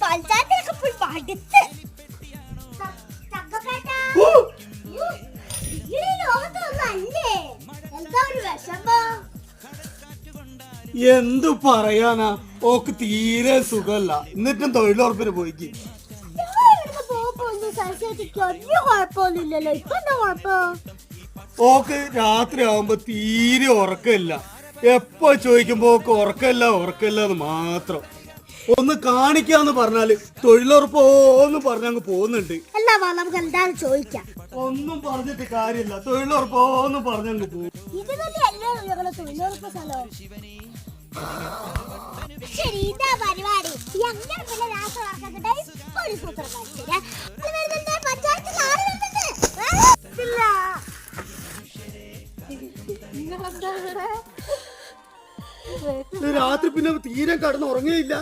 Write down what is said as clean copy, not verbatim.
പഞ്ചായത്തിലൊക്കെ പോയി പഠിച്ച് എന്തു പറയാനാ, ഓക്ക് തീരെ സുഖല്ല. എന്നിട്ടും തൊഴിലുറപ്പിന് പോയിക്ക്. ഓക്ക് രാത്രി ആവുമ്പോ തീരെ ഉറക്കമില്ല. എപ്പോ ചോദിക്കുമ്പോ ഓക്ക് ഉറക്കമില്ല എന്ന് മാത്രം. ഒന്ന് കാണിക്കാന്ന് പറഞ്ഞാല് തൊഴിലുറപ്പോന്ന് പറഞ്ഞങ്ങ് പോകുന്നുണ്ട്. നമുക്ക് എന്താണ് ചോദിക്കാം? ഒന്നും പറഞ്ഞിട്ട് കാര്യമില്ല, തൊഴിലുറപ്പോന്ന് പറഞ്ഞങ്ങ് പോകും. തൊഴിലുറപ്പ് സ്ഥലം ശരി, ഇതാ പരിപാടി. രാത്രി പിന്നെ തീരെ കടന്ന് ഉറങ്ങിയില്ല.